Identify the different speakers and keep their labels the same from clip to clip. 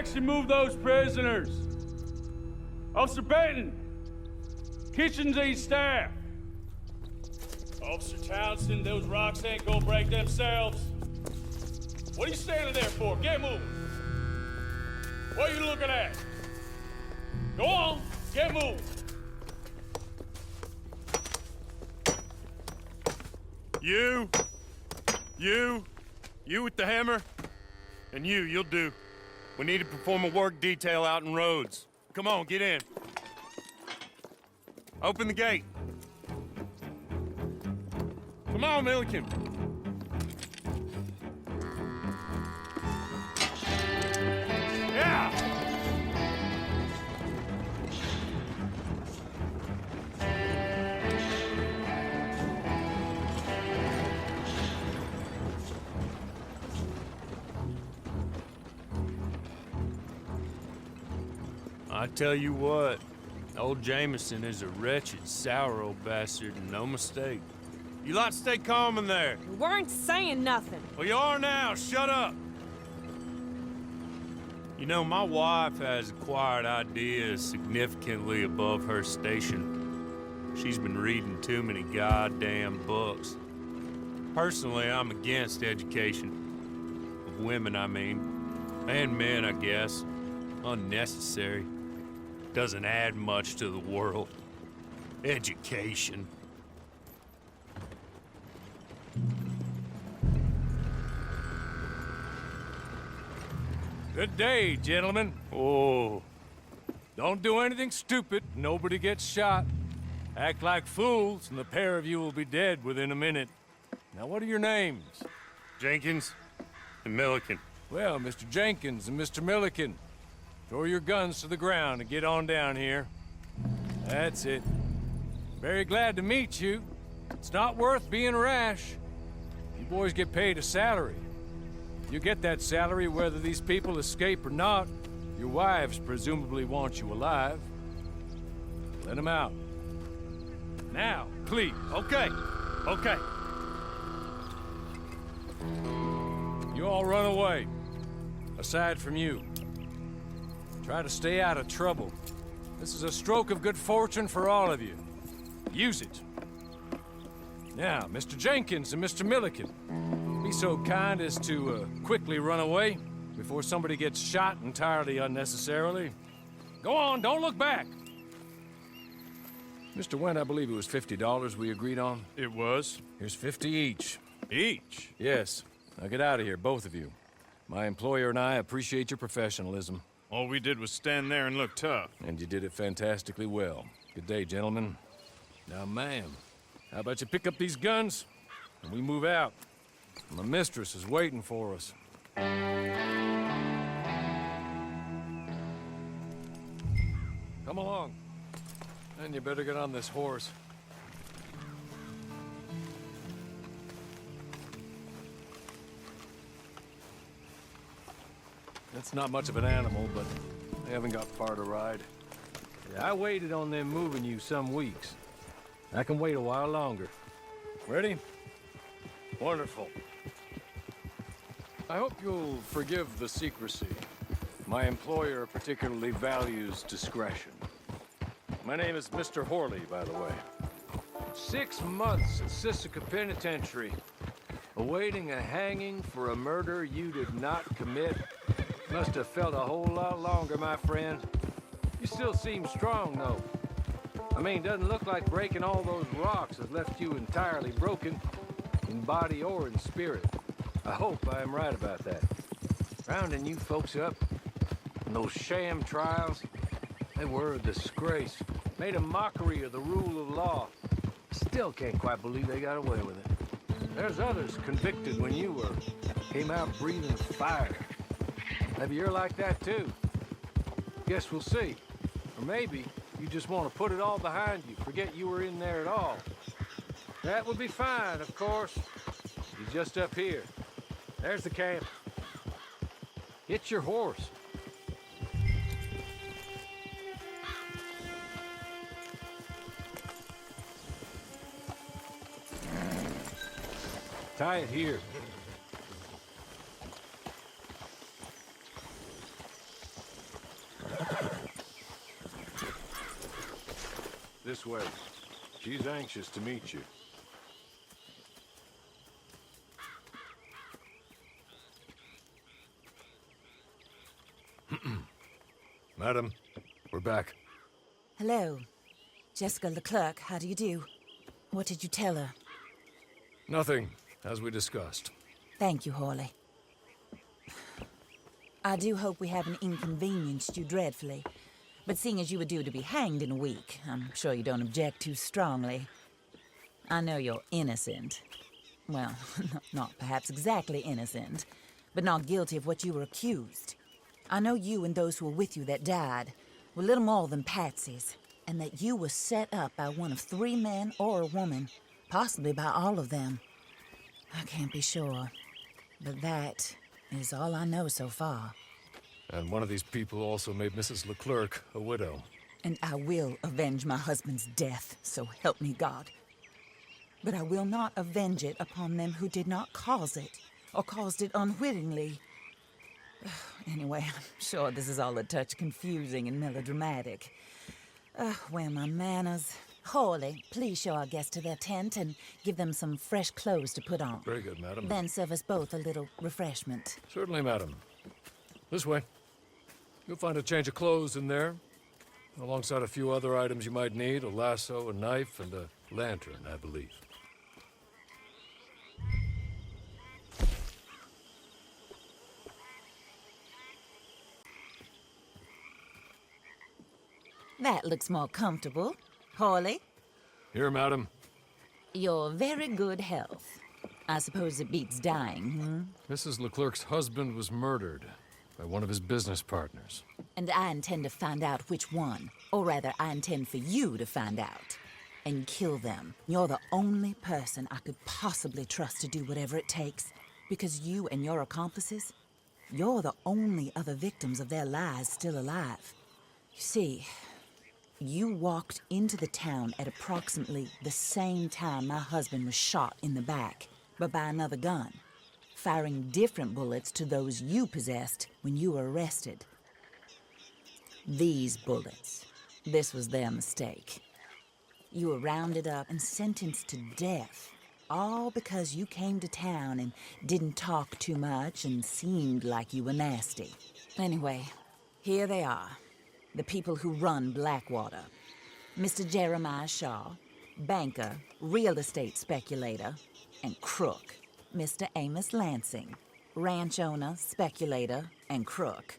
Speaker 1: section, move those prisoners. Officer Benton, kitchens these staff. Officer Townsend, those rocks ain't gonna break themselves. What are you standing there for? Get moving. What are you looking at? Go on, get moving.
Speaker 2: You with the hammer, and you'll do. We need to perform a work detail out in Rhodes. Come on, get in. Open the gate. Come on, Milliken. Yeah! I tell you what, old Jameson is a wretched, sour old bastard, and no mistake. You lot stay calm in there.
Speaker 3: We weren't saying nothing.
Speaker 2: Well, you are now. Shut up. You know, my wife has acquired ideas significantly above her station. She's been reading too many goddamn books. Personally, I'm against education. Of women, I mean. And men, I guess. Unnecessary. Doesn't add much to the world. Education.
Speaker 4: Good day, gentlemen.
Speaker 2: Oh.
Speaker 4: Don't do anything stupid. Nobody gets shot. Act like fools, and the pair of you will be dead within a minute. Now, what are your names?
Speaker 2: Jenkins and Milliken.
Speaker 4: Well, Mr. Jenkins and Mr. Milliken, throw your guns to the ground and get on down here. That's it. Very glad to meet you. It's not worth being rash. You boys get paid a salary. You get that salary whether these people escape or not. Your wives presumably want you alive. Let them out. Now, please.
Speaker 2: Okay.
Speaker 4: You all run away. Aside from you. Try to stay out of trouble. This is a stroke of good fortune for all of you. Use it. Now, Mr. Jenkins and Mr. Milliken, be so kind as to quickly run away before somebody gets shot entirely unnecessarily. Go on, don't look back. Mr. Wendt, I believe it was $50 we agreed on.
Speaker 2: It was.
Speaker 4: Here's 50 each.
Speaker 2: Each?
Speaker 4: Yes. Now get out of here, both of you. My employer and I appreciate your professionalism.
Speaker 2: All we did was stand there and look tough.
Speaker 4: And you did it fantastically well. Good day, gentlemen. Now, ma'am, how about you pick up these guns and we move out? My mistress is waiting for us. Come along. And you better get on this horse. It's not much of an animal, but they haven't got far to ride. Yeah, I waited on them moving you some weeks. I can wait a while longer. Ready? Wonderful. I hope you'll forgive the secrecy. My employer particularly values discretion. My name is Mr. Horley, by the way. 6 months at Sisika Penitentiary, awaiting a hanging for a murder you did not commit. Must have felt a whole lot longer, my friend. You still seem strong, though. I mean, doesn't look like breaking all those rocks has left you entirely broken, in body or in spirit. I hope I am right about that. Rounding you folks up, and those sham trials, they were a disgrace. Made a mockery of the rule of law. Still can't quite believe they got away with it. There's others convicted when you were. Came out breathing fire. Maybe you're like that too. Guess we'll see. Or maybe you just want to put it all behind you, forget you were in there at all. That would be fine, of course. You're just up here. There's the camp. Hit your horse. Tie it here. this way. She's anxious to meet you. Madam, we're back.
Speaker 3: Hello. Jessica Leclerc, how do you do? What did you tell her?
Speaker 4: Nothing, as we discussed.
Speaker 3: Thank you, Hawley. I do hope we haven't inconvenienced you dreadfully. But seeing as you were due to be hanged in a week, I'm sure you don't object too strongly. I know you're innocent. Well, not perhaps exactly innocent, but not guilty of what you were accused. I know you and those who were with you that died were little more than patsies, and that you were set up by one of 3 men or a woman, possibly by all of them. I can't be sure, but that is all I know so far.
Speaker 4: And one of these people also made Mrs. Leclerc a widow.
Speaker 3: And I will avenge my husband's death, so help me God. But I will not avenge it upon them who did not cause it, or caused it unwittingly. Anyway, I'm sure this is all a touch confusing and melodramatic. Where are my manners? Hawley, please show our guests to their tent and give them some fresh clothes to put on.
Speaker 4: Very good, madam.
Speaker 3: Then serve us both a little refreshment.
Speaker 4: Certainly, madam. This way. You'll find a change of clothes in there, alongside a few other items you might need, a lasso, a knife, and a lantern, I believe.
Speaker 3: That looks more comfortable. Hawley,
Speaker 4: Here, madam.
Speaker 3: your very good health. I suppose it beats dying,
Speaker 4: Mrs. Leclerc's husband was murdered by one of his business partners.
Speaker 3: And I intend to find out which one. Or rather, I intend for you to find out. And kill them. You're the only person I could possibly trust to do whatever it takes. Because you and your accomplices, you're the only other victims of their lies still alive. You see, you walked into the town at approximately the same time my husband was shot in the back, but by another gun, firing different bullets to those you possessed when you were arrested. These bullets, this was their mistake. You were rounded up and sentenced to death, all because you came to town and didn't talk too much and seemed like you were nasty. Anyway, here they are. The people who run Blackwater. Mr. Jeremiah Shaw, banker, real estate speculator, and crook. Mr. Amos Lansing, ranch owner, speculator, and crook.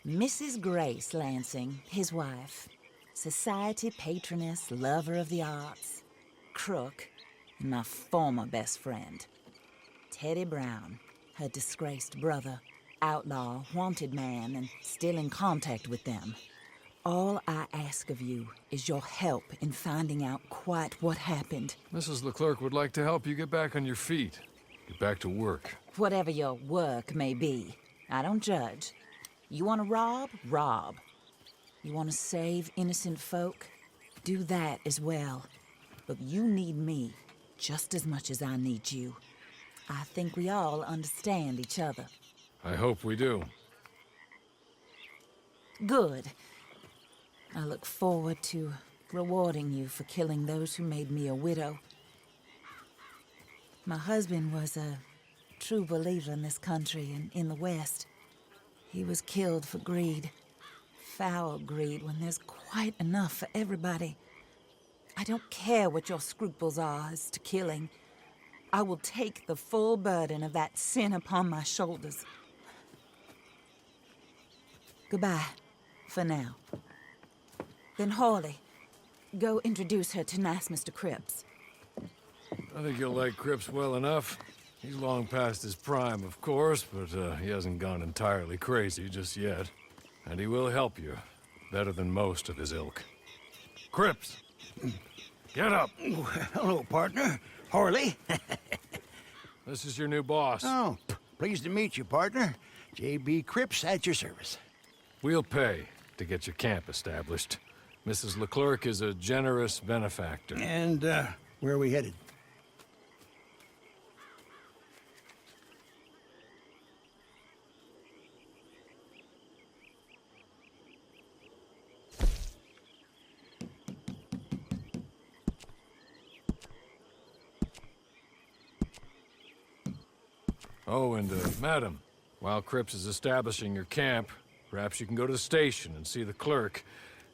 Speaker 3: Mrs. Grace Lansing, his wife, society patroness, lover of the arts, crook, and my former best friend. Teddy Brown, her disgraced brother, outlaw, wanted man, and still in contact with them. All I ask of you is your help in finding out quite what happened.
Speaker 4: Mrs. Leclerc would like to help you get back on your feet. Get back to work.
Speaker 3: Whatever your work may be, I don't judge. You want to rob? Rob. You want to save innocent folk? Do that as well. But you need me just as much as I need you. I think we all understand each other.
Speaker 4: I hope we do.
Speaker 3: Good. I look forward to rewarding you for killing those who made me a widow. My husband was a true believer in this country and in the West. He was killed for greed. Foul greed when there's quite enough for everybody. I don't care what your scruples are as to killing. I will take the full burden of that sin upon my shoulders. Goodbye, for now. Then Hawley, go introduce her to nice Mr. Cripps.
Speaker 4: I think you'll like Cripps well enough. He's long past his prime, of course, but he hasn't gone entirely crazy just yet. And he will help you, better than most of his ilk. Cripps! Get up!
Speaker 5: Hello, partner. Hawley.
Speaker 4: This is your new boss.
Speaker 5: Oh, pleased to meet you, partner. J.B. Cripps at your service.
Speaker 4: We'll pay to get your camp established. Mrs. Leclerc is a generous benefactor.
Speaker 5: And, where are we headed?
Speaker 4: Oh, and, madam, while Cripps is establishing your camp, perhaps you can go to the station and see the clerk,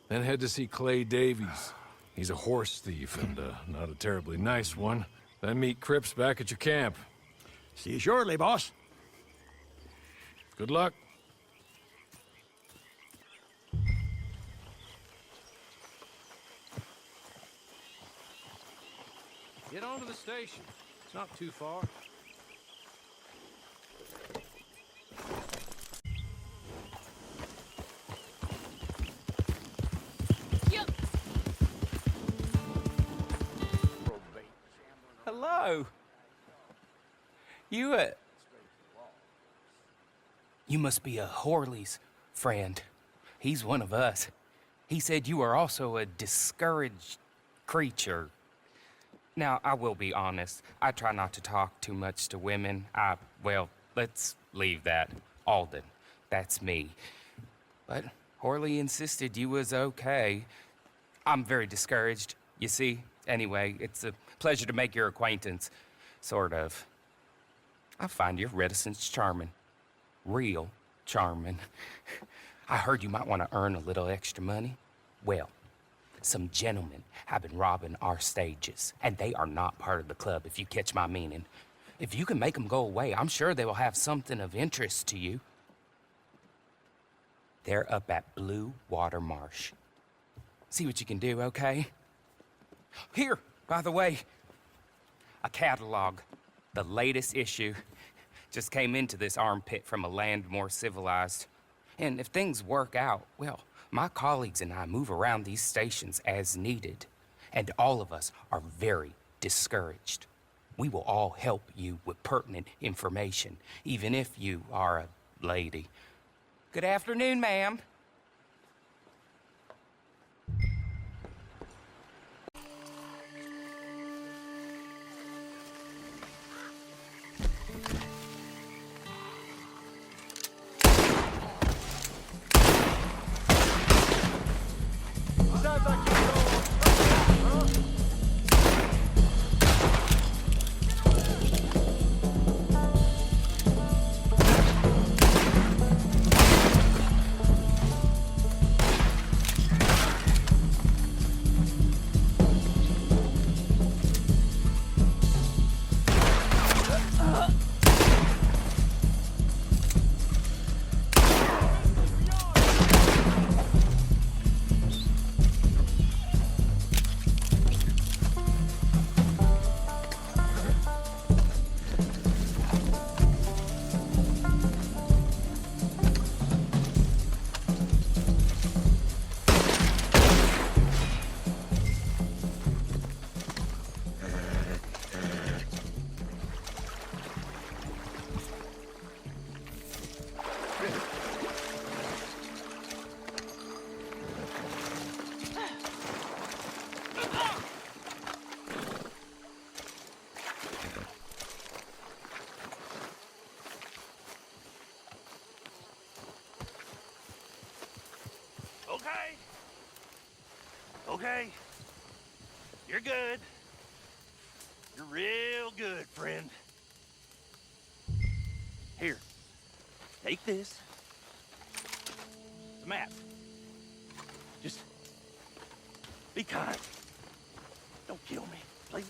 Speaker 4: then head to see Clay Davies. He's a horse thief and, not a terribly nice one. Then meet Cripps back at your camp.
Speaker 5: See you shortly, boss.
Speaker 4: Good luck. Get on to the station. It's not too far.
Speaker 6: Hello. You must be a Horley's friend. He's one of us. He said you are also a discouraged creature. Now, I will be honest. I try not to talk too much to women. Well, let's leave that. Alden, that's me. But Horley insisted you was okay. I'm very discouraged, you see. Anyway, it's a pleasure to make your acquaintance. Sort of. I find your reticence charming. Real charming. I heard you might want to earn a little extra money. Well, some gentlemen have been robbing our stages, and they are not part of the club, if you catch my meaning. If you can make them go away, I'm sure they will have something of interest to you. They're up at Blue Water Marsh. See what you can do, okay? Here, by the way, a catalog. The latest issue just came into this armpit from a land more civilized. And if things work out, well, my colleagues and I move around these stations as needed. And all of us are very discouraged. We will all help you with pertinent information, even if you are a lady. Good afternoon, ma'am.
Speaker 7: Okay. You're good. You're real good, friend. Here. Take this. The map. Just be kind. Don't kill me, please.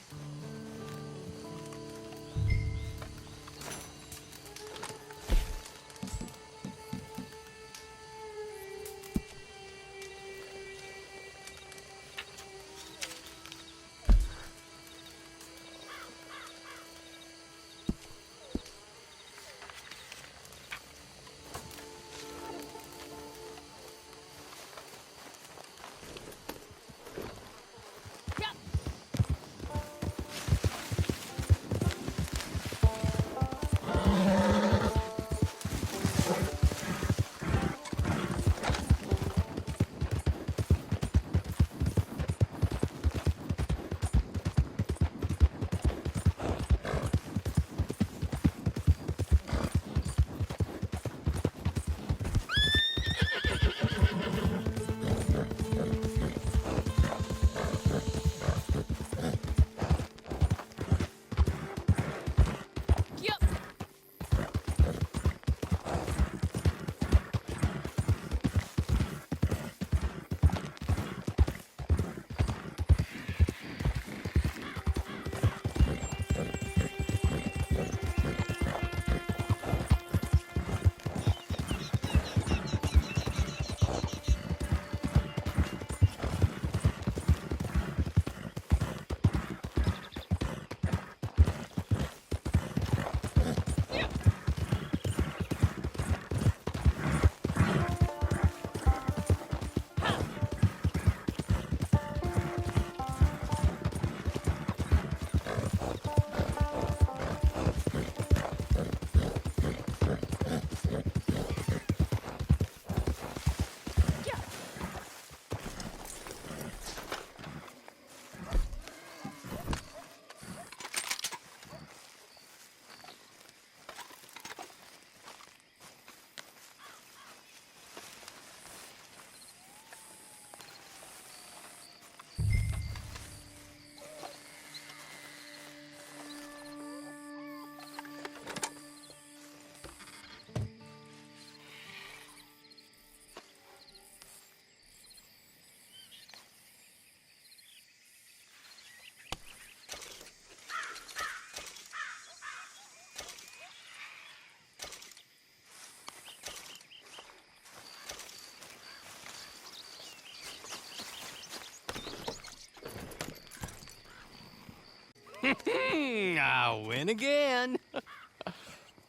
Speaker 8: I win again.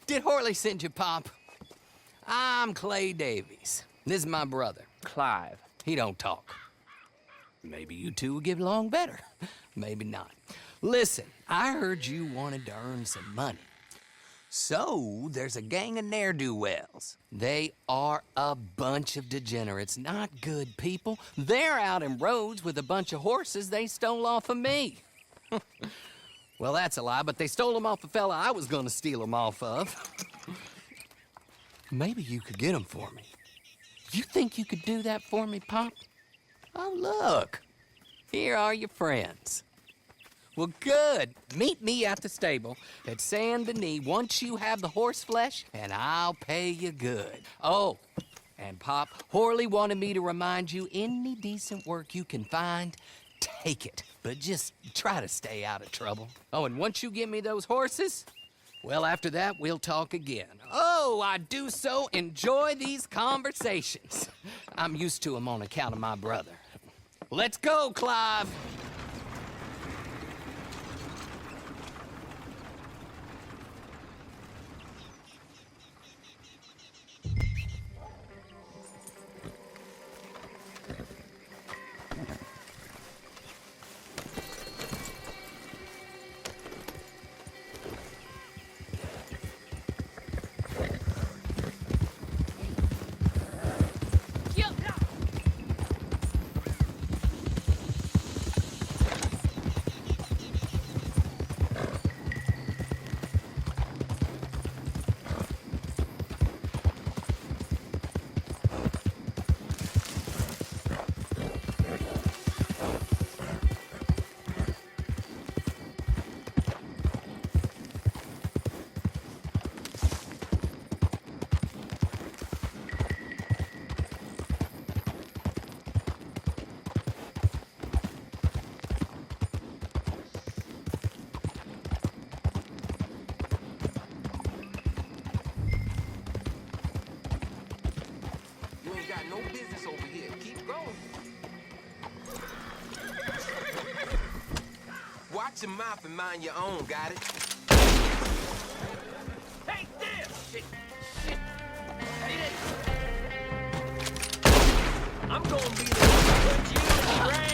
Speaker 8: Did Horley send you, Pop? I'm Clay Davies. This is my brother, Clive. He don't talk. Maybe you two will get along better. Maybe not. Listen, I heard you wanted to earn some money. So, there's a gang of ne'er-do-wells. They are a bunch of degenerates, not good people. They're out in roads with a bunch of horses they stole off of me. Well, that's a lie, but they stole them off a fella I was gonna steal them off of. Maybe you could get them for me. You think you could do that for me, Pop? Oh, look. Here are your friends. Well, good. Meet me at the stable at Saint Denis once you have the horse flesh, and I'll pay you good. Oh, and Pop, Horley wanted me to remind you, any decent work you can find, take it. But just try to stay out of trouble. Oh, and once you give me those horses, well, after that, we'll talk again. Oh, I do so enjoy these conversations. I'm used to them on account of my brother. Let's go, Clive.
Speaker 9: You ain't got no business over here. Keep going. Watch your mouth and mind your own, got it?
Speaker 7: Take this! Shit! Shit! Hate it! I'm gonna be the one to put you in the trash!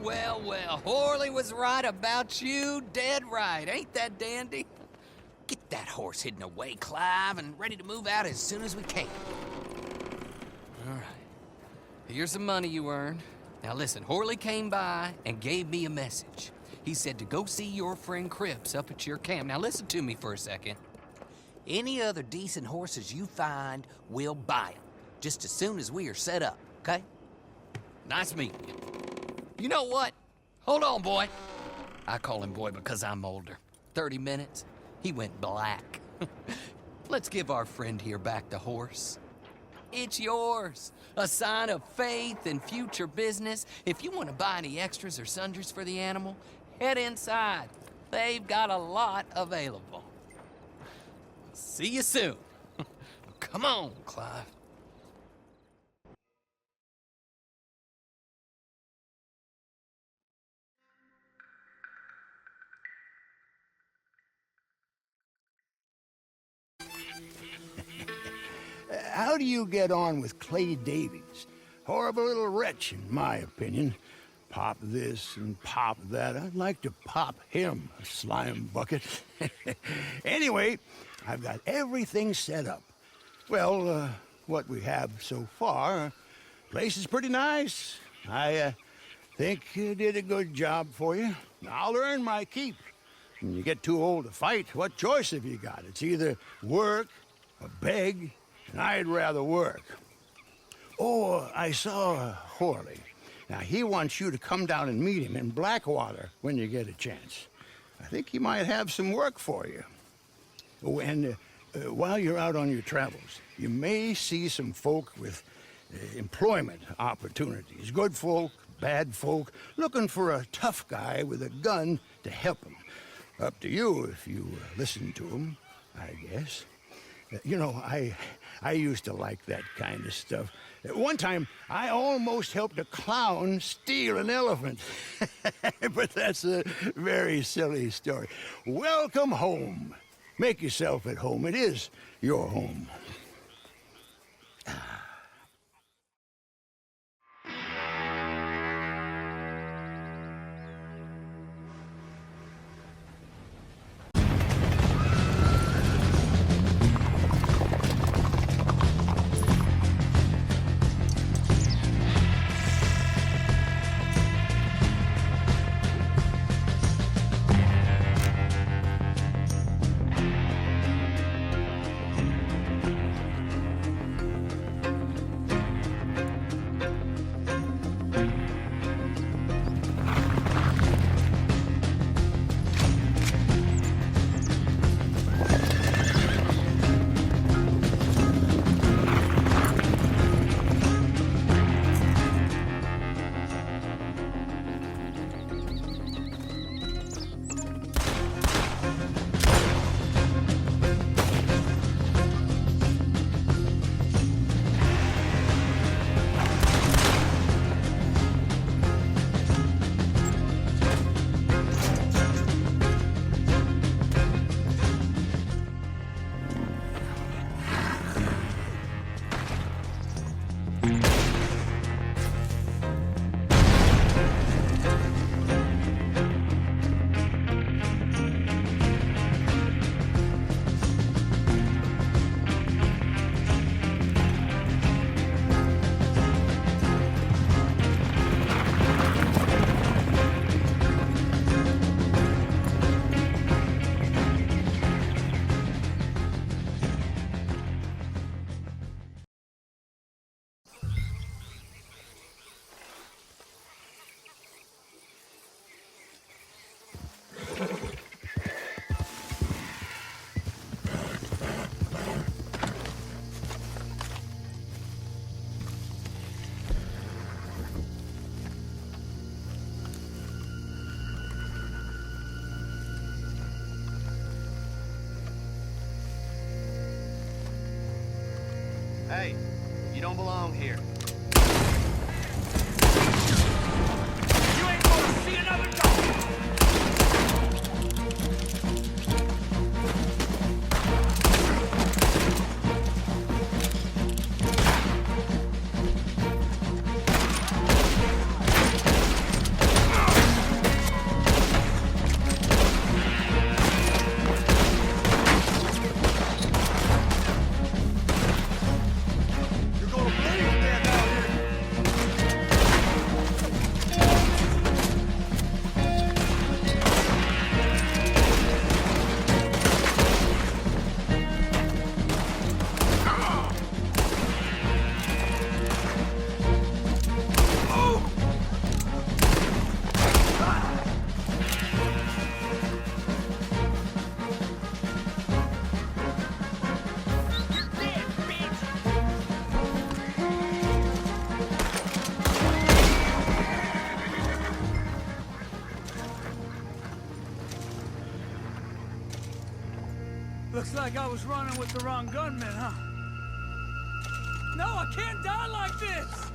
Speaker 8: well. Horley was right about you, dead right. Ain't that dandy?
Speaker 9: Get that horse hidden away, Clive, and ready to move out as soon as we can.
Speaker 8: All right. Here's the money you earned. Now listen, Horley came by and gave me a message. He said to go see your friend Cripps up at your camp. Now listen to me for a second.
Speaker 9: Any other decent horses you find, we'll buy them. Just as soon as we are set up, okay?
Speaker 8: Nice meeting you. You know what? Hold on, boy. I call him boy because I'm older. 30 minutes, he went black. Let's give our friend here back the horse. It's yours. A sign of faith and future business. If you want to buy any extras or sundries for the animal, head inside. They've got a lot available. See you soon. Come on, Clive.
Speaker 5: How do you get on with Clay Davies? Horrible little wretch, in my opinion. Pop this and pop that. I'd like to pop him, a slime bucket. Anyway, I've got everything set up. Well, what we have so far, place is pretty nice. I think you did a good job for you. I'll earn my keep. When you get too old to fight, what choice have you got? It's either work or beg, and I'd rather work. Oh, I saw Horley. Now, he wants you to come down and meet him in Blackwater when you get a chance. I think he might have some work for you. Oh, and while you're out on your travels, you may see some folk with employment opportunities. Good folk, bad folk, looking for a tough guy with a gun to help them. Up to you if you listen to them, I guess. You know, I used to like that kind of stuff. One time, I almost helped a clown steal an elephant. But that's a very silly story. Welcome home. Make yourself at home. It is your home.
Speaker 10: Hey, you don't belong here.
Speaker 7: You ain't gonna see another dog!
Speaker 11: Looks like I was running with the wrong gunman, huh? No, I can't die like this!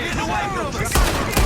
Speaker 7: Get away from us!